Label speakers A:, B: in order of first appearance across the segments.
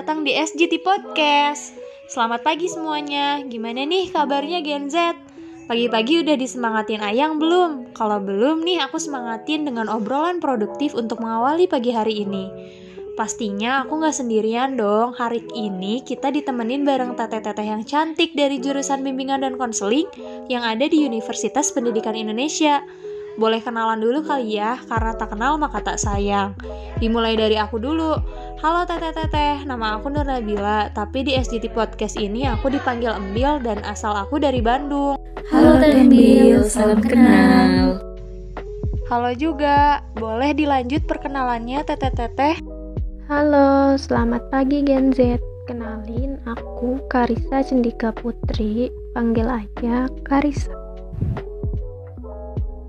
A: datang di SGT Podcast. Selamat pagi semuanya, gimana nih kabarnya Gen Z? Pagi-pagi udah disemangatin Ayang belum? Kalau belum nih, aku semangatin dengan obrolan produktif untuk mengawali pagi hari ini. Pastinya aku gak sendirian dong, hari ini kita ditemenin bareng teteh-teteh yang cantik dari jurusan bimbingan dan konseling yang ada di Universitas Pendidikan Indonesia. Boleh kenalan dulu kali ya, karena tak kenal maka tak sayang. Dimulai dari aku dulu. Halo teteh-teteh, nama aku Nur Nabila, tapi di SGT Podcast ini aku dipanggil Embil dan asal aku dari Bandung.
B: Halo Teh Embil, salam kenal.
A: Halo juga, boleh dilanjut perkenalannya teteh-teteh?
C: Halo, selamat pagi Gen Z. Kenalin, aku Karisa Cendika Putri, panggil aja Karisa.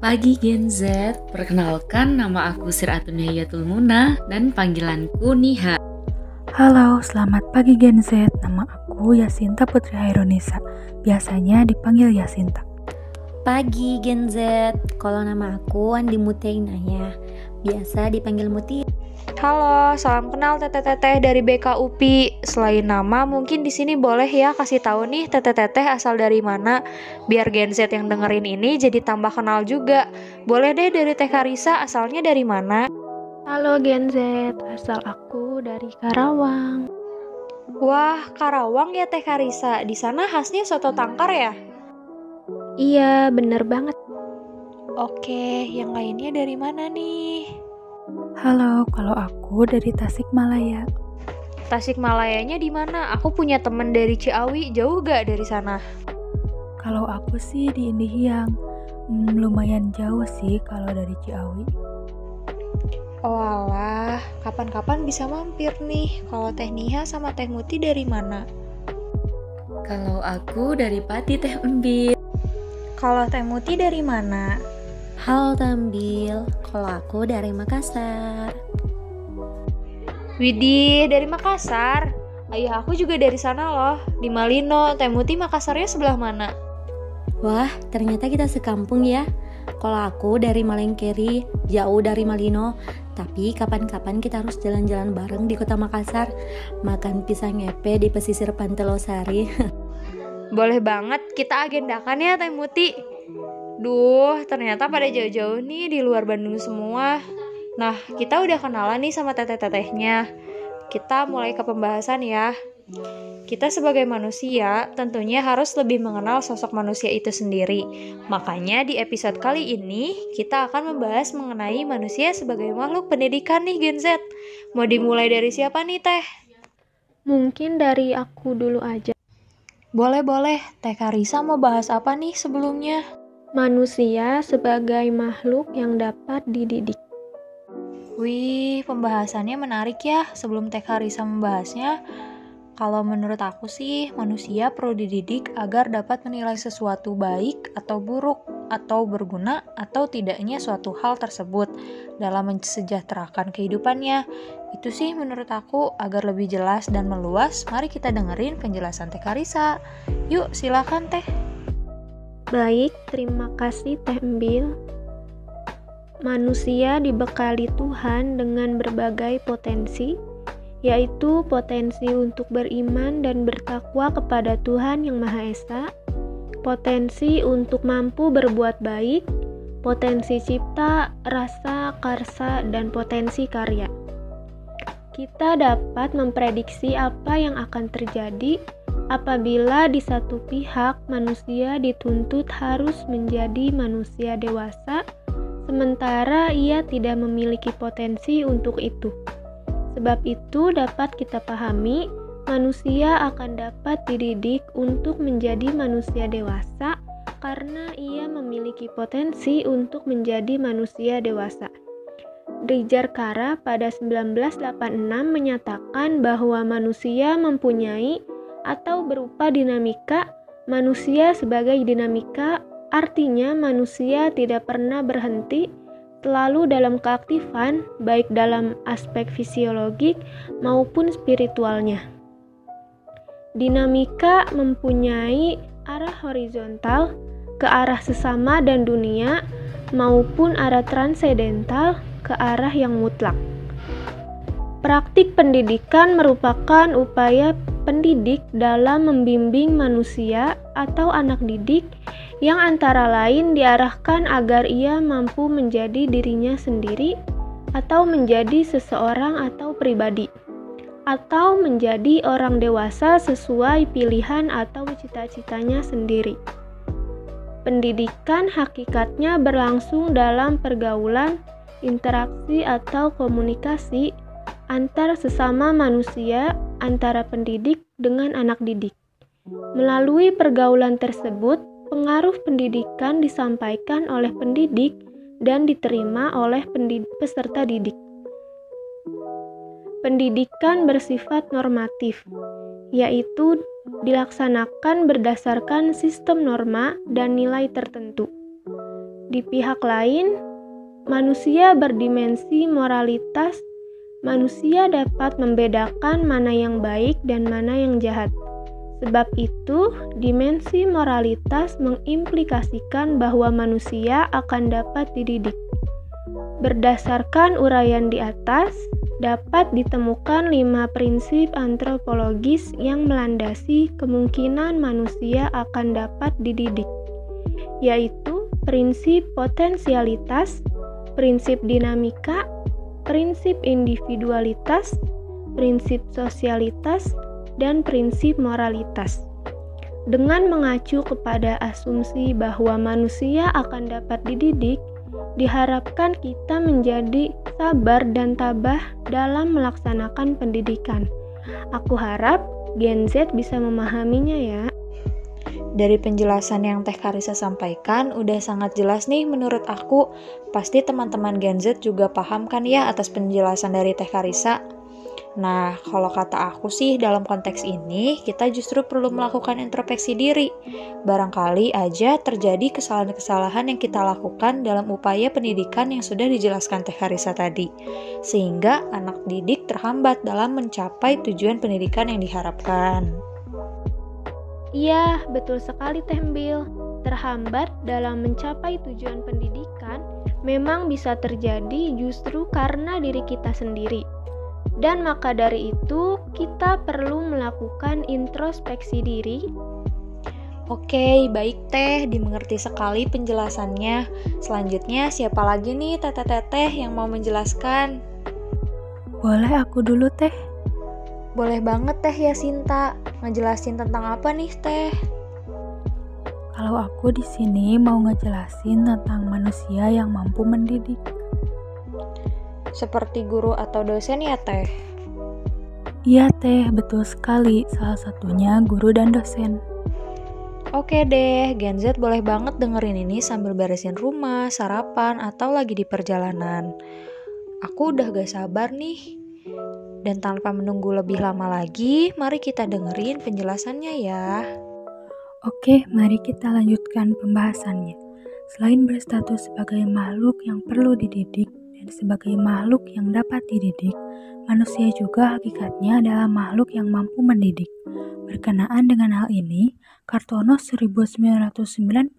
B: Pagi Gen Z, perkenalkan nama aku Siratun Hayatul Munah dan panggilanku Niha.
D: Halo, selamat pagi Gen Z, nama aku Yasinta Putri Hairunisa, biasanya dipanggil Yasinta.
E: Pagi Gen Z, kalau nama aku Andi Mutia Inayah, biasa dipanggil Mutia.
A: Halo, salam kenal teteh-teteh dari BK UPI. Selain nama, mungkin di sini boleh ya kasih tahu nih teteh-teteh asal dari mana, biar Gen Z yang dengerin ini jadi tambah kenal juga. Boleh deh dari Teh Karisa, asalnya dari mana?
C: Halo Gen Z, asal aku dari Karawang.
A: Wah, Karawang ya Teh Karisa. Di sana khasnya soto tangkar ya?
C: Iya, bener banget.
A: Oke, yang lainnya dari mana nih?
D: Halo, kalau aku dari Tasikmalaya.
A: Tasikmalayanya di mana? Aku punya temen dari Ciawi, jauh gak dari sana?
D: Kalau aku sih di Indihiyang, lumayan jauh sih kalau dari Ciawi.
A: Oh alah, kapan-kapan bisa mampir nih. Kalau Teh Niha sama Teh Muti dari mana?
B: Kalau aku dari Pati Teh Embil.
A: Kalau Teh Muti dari mana?
E: Halo Teh Embil, kalau aku dari Makassar.
A: Widih, dari Makassar. Ayah aku juga dari sana loh, di Malino. Teh Muti Makassarnya sebelah mana?
E: Wah, ternyata kita sekampung ya. Kalau aku dari Malengkeri, jauh dari Malino. Tapi kapan-kapan kita harus jalan-jalan bareng di kota Makassar, makan pisang epe di pesisir Pantai Losari.
A: Boleh banget, kita agendakan ya Teh Muti. Duh, ternyata pada jauh-jauh nih di luar Bandung semua. Nah, kita udah kenalan nih sama teteh-tetehnya. Kita mulai ke pembahasan ya. Kita sebagai manusia tentunya harus lebih mengenal sosok manusia itu sendiri. Makanya di episode kali ini kita akan membahas mengenai manusia sebagai makhluk pendidikan nih Gen Z. Mau dimulai dari siapa nih Teh?
C: Mungkin dari aku dulu aja.
A: Boleh. Teh Karisa mau bahas apa nih sebelumnya?
C: Manusia sebagai makhluk yang dapat dididik.
A: Wih, pembahasannya menarik ya. Sebelum Teh Karisa membahasnya, kalau menurut aku sih, manusia perlu dididik agar dapat menilai sesuatu baik atau buruk, atau berguna atau tidaknya suatu hal tersebut dalam mensejahterakan kehidupannya. Itu sih menurut aku, agar lebih jelas dan meluas, mari kita dengerin penjelasan Teh Karisa. Yuk, silakan Teh.
C: Baik, terima kasih Teh Embil. Manusia dibekali Tuhan dengan berbagai potensi, yaitu potensi untuk beriman dan bertakwa kepada Tuhan Yang Maha Esa, potensi untuk mampu berbuat baik, potensi cipta, rasa, karsa, dan potensi karya. Kita dapat memprediksi apa yang akan terjadi apabila di satu pihak manusia dituntut harus menjadi manusia dewasa, sementara ia tidak memiliki potensi untuk itu. Sebab itu dapat kita pahami, manusia akan dapat dididik untuk menjadi manusia dewasa karena ia memiliki potensi untuk menjadi manusia dewasa. Drijar Kara pada 1986 menyatakan bahwa manusia mempunyai atau berupa dinamika, manusia sebagai dinamika, artinya manusia tidak pernah berhenti, selalu dalam keaktifan, baik dalam aspek fisiologik maupun spiritualnya. Dinamika mempunyai arah horizontal ke arah sesama dan dunia, maupun arah transendental ke arah yang mutlak. Praktik pendidikan merupakan upaya pendidik dalam membimbing manusia atau anak didik yang antara lain diarahkan agar ia mampu menjadi dirinya sendiri atau menjadi seseorang atau pribadi, atau menjadi orang dewasa sesuai pilihan atau cita-citanya sendiri. Pendidikan hakikatnya berlangsung dalam pergaulan, interaksi atau komunikasi antar sesama manusia, antara pendidik dengan anak didik. Melalui pergaulan tersebut, pengaruh pendidikan disampaikan oleh pendidik dan diterima oleh peserta didik. Pendidikan bersifat normatif, yaitu dilaksanakan berdasarkan sistem norma dan nilai tertentu. Di pihak lain, manusia berdimensi moralitas. Manusia dapat membedakan mana yang baik dan mana yang jahat. Sebab itu, dimensi moralitas mengimplikasikan bahwa manusia akan dapat dididik. Berdasarkan uraian di atas, dapat ditemukan 5 prinsip antropologis yang melandasi kemungkinan manusia akan dapat dididik, yaitu prinsip potensialitas, prinsip dinamika, prinsip individualitas, prinsip sosialitas, dan prinsip moralitas. Dengan mengacu kepada asumsi bahwa manusia akan dapat dididik, diharapkan kita menjadi sabar dan tabah dalam melaksanakan pendidikan. Aku harap Gen Z bisa memahaminya ya.
A: Dari penjelasan yang Teh Karissa sampaikan, udah sangat jelas nih menurut aku. Pasti teman-teman Gen Z juga paham kan ya atas penjelasan dari Teh Karissa. Nah, kalau kata aku sih dalam konteks ini, kita justru perlu melakukan introspeksi diri. Barangkali aja terjadi kesalahan-kesalahan yang kita lakukan dalam upaya pendidikan yang sudah dijelaskan Teh Karissa tadi. Sehingga anak didik terhambat dalam mencapai tujuan pendidikan yang diharapkan.
C: Iya, betul sekali Teh Mbil. Terhambat dalam mencapai tujuan pendidikan memang bisa terjadi justru karena diri kita sendiri. Dan maka dari itu, kita perlu melakukan introspeksi diri.
A: Oke, baik Teh, dimengerti sekali penjelasannya. Selanjutnya, siapa lagi nih teteh-teteh yang mau menjelaskan?
D: Boleh aku dulu, Teh?
A: Boleh banget Teh Yasinta. Ngejelasin tentang apa nih Teh?
D: Kalau aku di sini mau ngejelasin tentang manusia yang mampu mendidik.
A: Seperti guru atau dosen ya Teh?
D: Iya Teh, betul sekali. Salah satunya guru dan dosen.
A: Oke deh, Gen Z boleh banget dengerin ini sambil beresin rumah, sarapan, atau lagi di perjalanan. Aku udah gak sabar nih. Dan tanpa menunggu lebih lama lagi, mari kita dengerin penjelasannya ya.
D: Oke, mari kita lanjutkan pembahasannya. Selain berstatus sebagai makhluk yang perlu dididik dan sebagai makhluk yang dapat dididik, manusia juga hakikatnya adalah makhluk yang mampu mendidik. Berkenaan dengan hal ini, Kartono 1992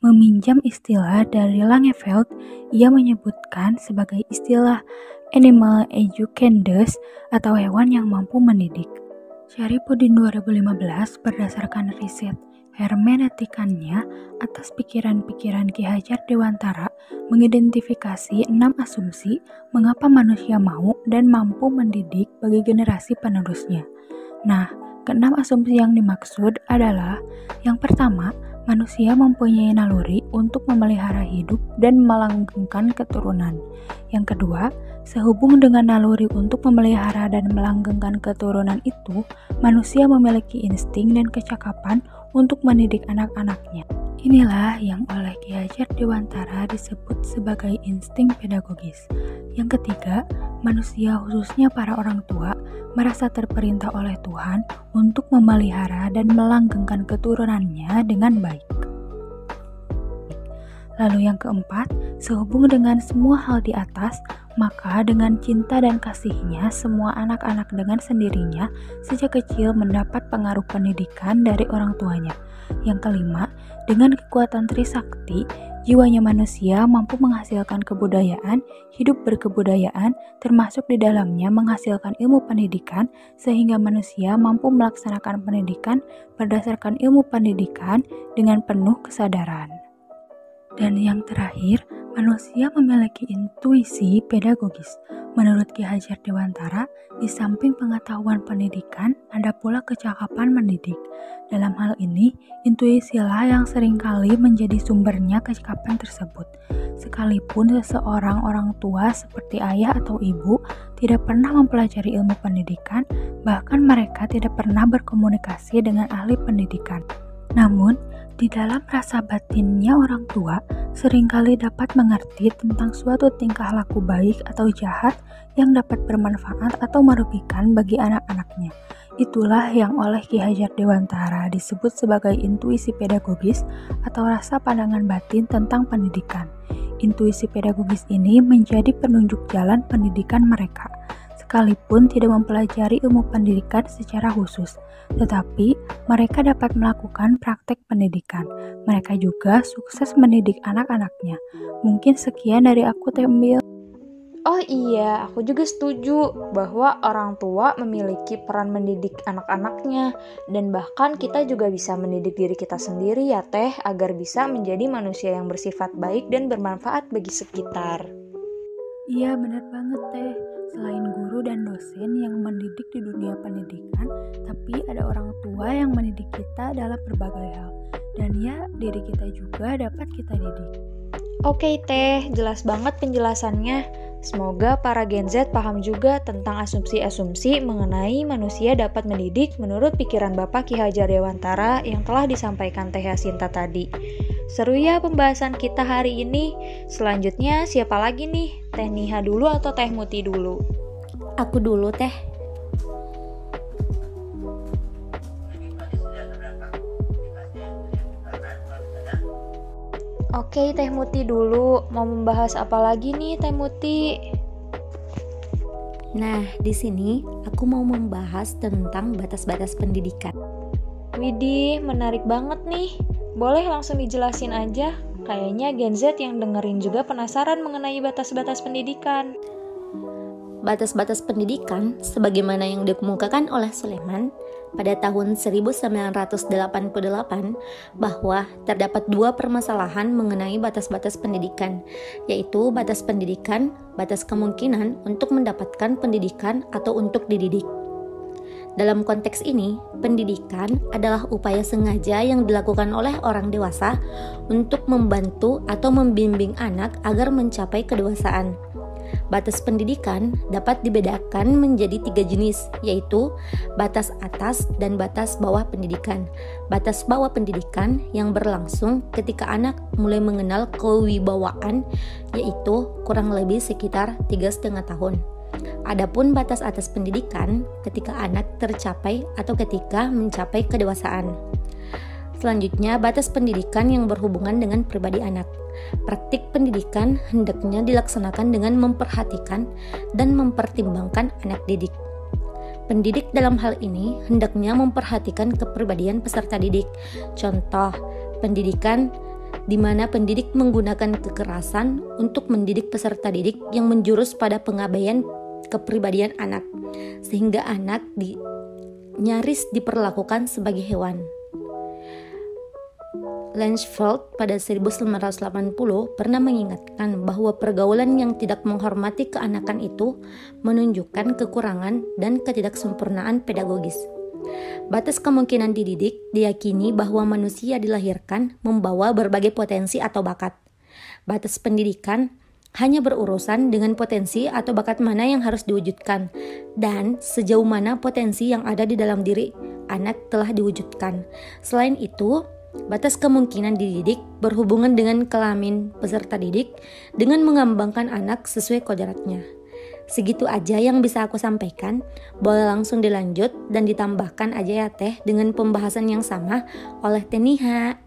D: meminjam istilah dari Langeveld. Ia menyebutkan sebagai istilah animal educandus atau hewan yang mampu mendidik. Syarifuddin 2015 berdasarkan riset hermeneutikannya atas pikiran-pikiran Ki Hajar Dewantara mengidentifikasi 6 asumsi mengapa manusia mau dan mampu mendidik bagi generasi penerusnya. Nah, ke-6 asumsi yang dimaksud adalah yang pertama, manusia mempunyai naluri untuk memelihara hidup dan melanggengkan keturunan. Yang kedua, sehubung dengan naluri untuk memelihara dan melanggengkan keturunan itu, manusia memiliki insting dan kecakapan untuk mendidik anak-anaknya. Inilah yang oleh Ki Hajar Dewantara disebut sebagai insting pedagogis. Yang ketiga, manusia khususnya para orang tua merasa terperintah oleh Tuhan untuk memelihara dan melanggengkan keturunannya dengan baik. Lalu yang keempat, sehubung dengan semua hal di atas, maka dengan cinta dan kasihnya semua anak-anak dengan sendirinya sejak kecil mendapat pengaruh pendidikan dari orang tuanya. Yang kelima, dengan kekuatan Trisakti, Jiwanya manusia mampu menghasilkan kebudayaan, hidup berkebudayaan, termasuk di dalamnya menghasilkan ilmu pendidikan, sehingga manusia mampu melaksanakan pendidikan berdasarkan ilmu pendidikan dengan penuh kesadaran. Dan yang terakhir, manusia memiliki intuisi pedagogis. Menurut Ki Hajar Dewantara, di samping pengetahuan pendidikan, ada pula kecakapan mendidik. Dalam hal ini, intuisilah yang seringkali menjadi sumbernya kecakapan tersebut. Sekalipun seseorang orang tua seperti ayah atau ibu tidak pernah mempelajari ilmu pendidikan, bahkan mereka tidak pernah berkomunikasi dengan ahli pendidikan. Namun, di dalam rasa batinnya orang tua seringkali dapat mengerti tentang suatu tingkah laku baik atau jahat yang dapat bermanfaat atau merugikan bagi anak-anaknya. Itulah yang oleh Ki Hajar Dewantara disebut sebagai intuisi pedagogis atau rasa pandangan batin tentang pendidikan. Intuisi pedagogis ini menjadi penunjuk jalan pendidikan mereka, sekalipun tidak mempelajari ilmu pendidikan secara khusus, tetapi mereka dapat melakukan praktek pendidikan. Mereka juga sukses mendidik anak-anaknya. Mungkin sekian dari aku, Tembil.
A: Oh iya, aku juga setuju bahwa orang tua memiliki peran mendidik anak-anaknya, dan bahkan kita juga bisa mendidik diri kita sendiri ya Teh, agar bisa menjadi manusia yang bersifat baik dan bermanfaat bagi sekitar.
D: Iya, benar banget Teh. Selain guru dan dosen yang mendidik di dunia pendidikan, tapi ada orang tua yang mendidik kita dalam berbagai hal. Dan ya, diri kita juga dapat kita didik.
A: Oke Teh, jelas banget penjelasannya. Semoga para Gen Z paham juga tentang asumsi-asumsi mengenai manusia dapat mendidik menurut pikiran Bapak Ki Hajar Dewantara yang telah disampaikan Teh Yasinta tadi. Seru ya pembahasan kita hari ini. Selanjutnya siapa lagi nih? Teh Niha dulu atau Teh Muti dulu?
E: Aku dulu, Teh.
A: Oke, Teh Muti dulu. Mau membahas apa lagi nih, Teh Muti?
E: Nah, di sini aku mau membahas tentang batas-batas pendidikan.
A: Widih, menarik banget nih. Boleh langsung dijelasin aja. Kayaknya Gen Z yang dengerin juga penasaran mengenai batas-batas pendidikan.
E: Batas-batas pendidikan, sebagaimana yang dikemukakan oleh Suleman pada tahun 1988, bahwa terdapat dua permasalahan mengenai batas-batas pendidikan, yaitu batas pendidikan, batas kemungkinan untuk mendapatkan pendidikan atau untuk dididik. Dalam konteks ini, pendidikan adalah upaya sengaja yang dilakukan oleh orang dewasa untuk membantu atau membimbing anak agar mencapai kedewasaan. Batas pendidikan dapat dibedakan menjadi 3 jenis, yaitu batas atas dan batas bawah pendidikan. Batas bawah pendidikan yang berlangsung ketika anak mulai mengenal kewibawaan, yaitu kurang lebih sekitar 3,5 tahun. Adapun batas atas pendidikan ketika anak tercapai atau ketika mencapai kedewasaan. Selanjutnya, batas pendidikan yang berhubungan dengan pribadi anak. Praktik pendidikan hendaknya dilaksanakan dengan memperhatikan dan mempertimbangkan anak didik. Pendidik dalam hal ini hendaknya memperhatikan kepribadian peserta didik. Contoh, pendidikan di mana pendidik menggunakan kekerasan untuk mendidik peserta didik yang menjurus pada pengabaian kepribadian anak, sehingga anak nyaris diperlakukan sebagai hewan. Lanchfeld pada 1980 pernah mengingatkan bahwa pergaulan yang tidak menghormati keanakan itu menunjukkan kekurangan dan ketidaksempurnaan pedagogis. Batas kemungkinan dididik diyakini bahwa manusia dilahirkan membawa berbagai potensi atau bakat. Batas pendidikan hanya berurusan dengan potensi atau bakat mana yang harus diwujudkan dan sejauh mana potensi yang ada di dalam diri anak telah diwujudkan. Selain itu, batas kemungkinan dididik berhubungan dengan kelamin peserta didik dengan mengembangkan anak sesuai kodratnya. Segitu aja yang bisa aku sampaikan. Boleh langsung dilanjut dan ditambahkan aja ya Teh dengan pembahasan yang sama oleh Teh Niha.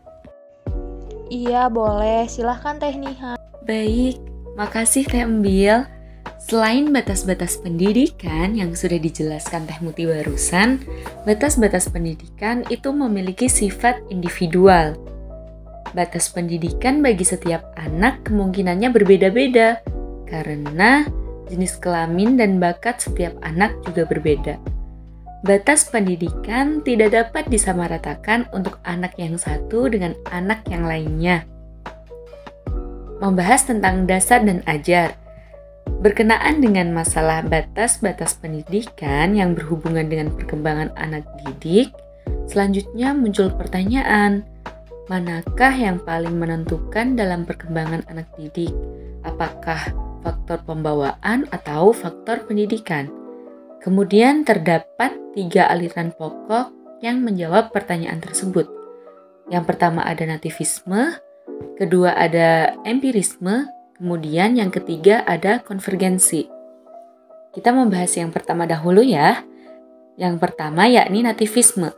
A: Iya boleh, silahkan Teh Niha.
B: Baik, makasih Teh Embil. Selain batas-batas pendidikan yang sudah dijelaskan Teh Muti barusan, batas-batas pendidikan itu memiliki sifat individual. Batas pendidikan bagi setiap anak kemungkinannya berbeda-beda, karena jenis kelamin dan bakat setiap anak juga berbeda. Batas pendidikan tidak dapat disamaratakan untuk anak yang satu dengan anak yang lainnya. Membahas tentang dasar dan ajar. Berkenaan dengan masalah batas-batas pendidikan yang berhubungan dengan perkembangan anak didik, selanjutnya muncul pertanyaan, manakah yang paling menentukan dalam perkembangan anak didik? Apakah faktor pembawaan atau faktor pendidikan? Kemudian terdapat 3 aliran pokok yang menjawab pertanyaan tersebut. Yang pertama ada nativisme, kedua ada empirisme, kemudian yang ketiga ada konvergensi. Kita membahas yang pertama dahulu ya. Yang pertama yakni nativisme.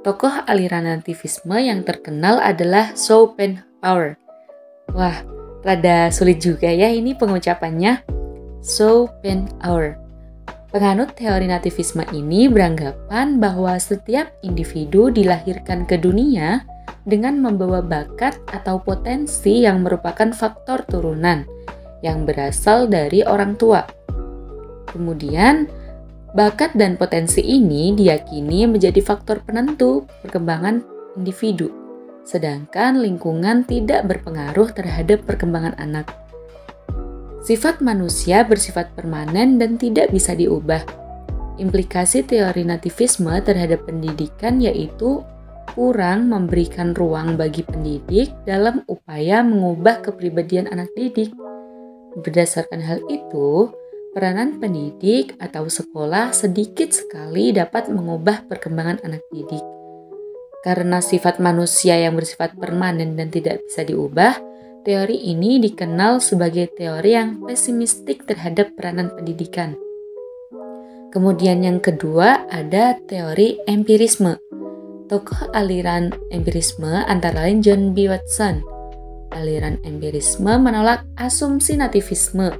B: Tokoh aliran nativisme yang terkenal adalah Schopenhauer. Wah, rada sulit juga ya ini pengucapannya. Schopenhauer. Penganut teori nativisme ini beranggapan bahwa setiap individu dilahirkan ke dunia dengan membawa bakat atau potensi yang merupakan faktor turunan yang berasal dari orang tua. Kemudian, bakat dan potensi ini diyakini menjadi faktor penentu perkembangan individu, sedangkan lingkungan tidak berpengaruh terhadap perkembangan anak. Sifat manusia bersifat permanen dan tidak bisa diubah. Implikasi teori nativisme terhadap pendidikan yaitu kurang memberikan ruang bagi pendidik dalam upaya mengubah kepribadian anak didik. Berdasarkan hal itu, peranan pendidik atau sekolah sedikit sekali dapat mengubah perkembangan anak didik. Karena sifat manusia yang bersifat permanen dan tidak bisa diubah, teori ini dikenal sebagai teori yang pesimistik terhadap peranan pendidikan. Kemudian yang kedua ada teori empirisme. Tokoh aliran empirisme antara lain John B. Watson. Aliran empirisme menolak asumsi nativisme.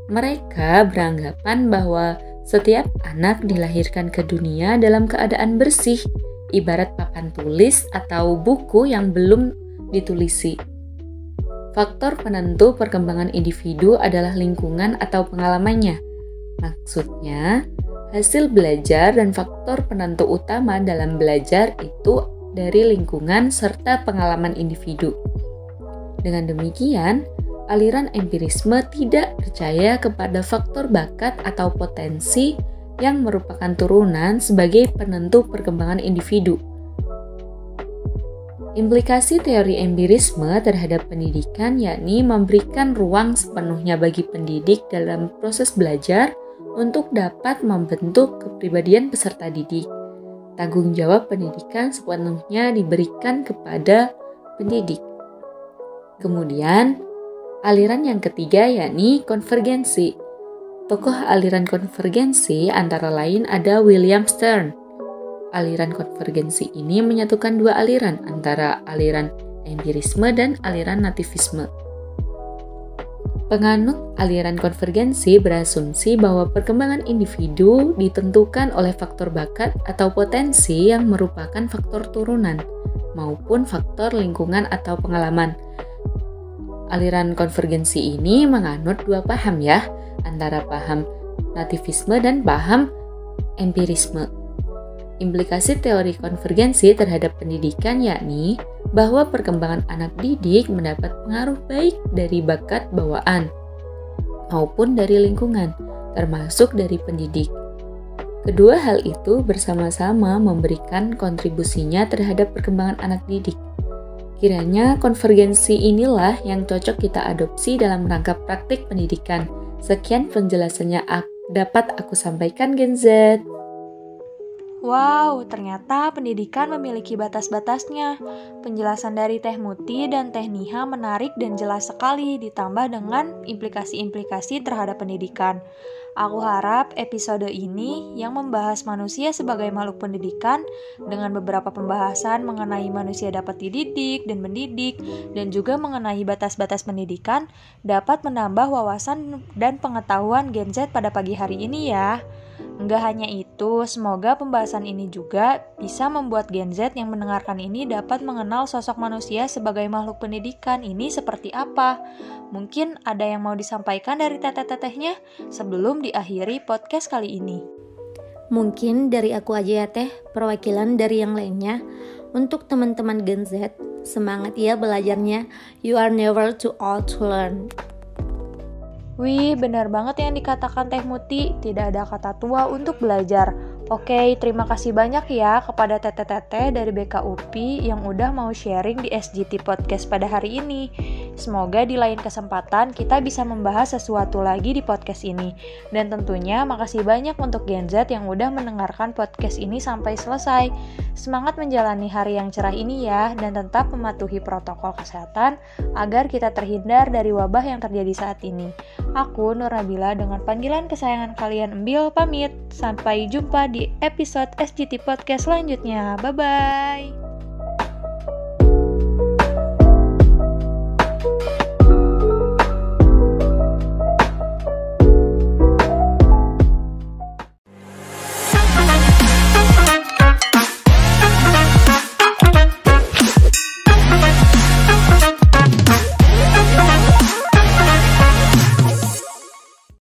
B: Mereka beranggapan bahwa setiap anak dilahirkan ke dunia dalam keadaan bersih, ibarat papan tulis atau buku yang belum ditulisi. Faktor penentu perkembangan individu adalah lingkungan atau pengalamannya. Maksudnya, hasil belajar dan faktor penentu utama dalam belajar itu dari lingkungan serta pengalaman individu. Dengan demikian, aliran empirisme tidak percaya kepada faktor bakat atau potensi yang merupakan turunan sebagai penentu perkembangan individu. Implikasi teori empirisme terhadap pendidikan yakni memberikan ruang sepenuhnya bagi pendidik dalam proses belajar untuk dapat membentuk kepribadian peserta didik. Tanggung jawab pendidikan sepenuhnya diberikan kepada pendidik. Kemudian, aliran yang ketiga yakni konvergensi. Tokoh aliran konvergensi antara lain ada William Stern. Aliran konvergensi ini menyatukan dua aliran antara aliran empirisme dan aliran nativisme. Penganut aliran konvergensi berasumsi bahwa perkembangan individu ditentukan oleh faktor bakat atau potensi yang merupakan faktor turunan maupun faktor lingkungan atau pengalaman. Aliran konvergensi ini menganut dua paham ya, antara paham nativisme dan paham empirisme. Implikasi teori konvergensi terhadap pendidikan yakni bahwa perkembangan anak didik mendapat pengaruh baik dari bakat bawaan maupun dari lingkungan, termasuk dari pendidik. Kedua hal itu bersama-sama memberikan kontribusinya terhadap perkembangan anak didik. Kiranya konvergensi inilah yang cocok kita adopsi dalam rangka praktik pendidikan. Sekian penjelasannya dapat aku sampaikan, Gen Z.
A: Wow, ternyata pendidikan memiliki batas-batasnya. Penjelasan dari Teh Muti dan Teh Niha menarik dan jelas sekali, ditambah dengan implikasi-implikasi terhadap pendidikan. Aku harap episode ini yang membahas manusia sebagai makhluk pendidikan dengan beberapa pembahasan mengenai manusia dapat dididik dan mendidik, dan juga mengenai batas-batas pendidikan dapat menambah wawasan dan pengetahuan Gen Z pada pagi hari ini ya. Enggak hanya itu, semoga pembahasan ini juga bisa membuat Gen Z yang mendengarkan ini dapat mengenal sosok manusia sebagai makhluk pendidikan ini seperti apa. Mungkin ada yang mau disampaikan dari teteh-tetehnya sebelum diakhiri podcast kali ini.
E: Mungkin dari aku aja ya teh, perwakilan dari yang lainnya. Untuk teman-teman Gen Z, semangat ya belajarnya. You are never too old to learn.
A: Wih, benar banget yang dikatakan Teh Muti, tidak ada kata tua untuk belajar. Oke, terima kasih banyak ya kepada teteh-teteh dari BKUPI yang udah mau sharing di SGT Podcast pada hari ini. Semoga di lain kesempatan kita bisa membahas sesuatu lagi di podcast ini. Dan tentunya makasih banyak untuk Gen Z yang udah mendengarkan podcast ini sampai selesai. Semangat menjalani hari yang cerah ini ya, dan tetap mematuhi protokol kesehatan agar kita terhindar dari wabah yang terjadi saat ini. Aku Nur Nabila dengan panggilan kesayangan kalian Embil pamit. Sampai jumpa di episode SGT Podcast selanjutnya. Bye-bye.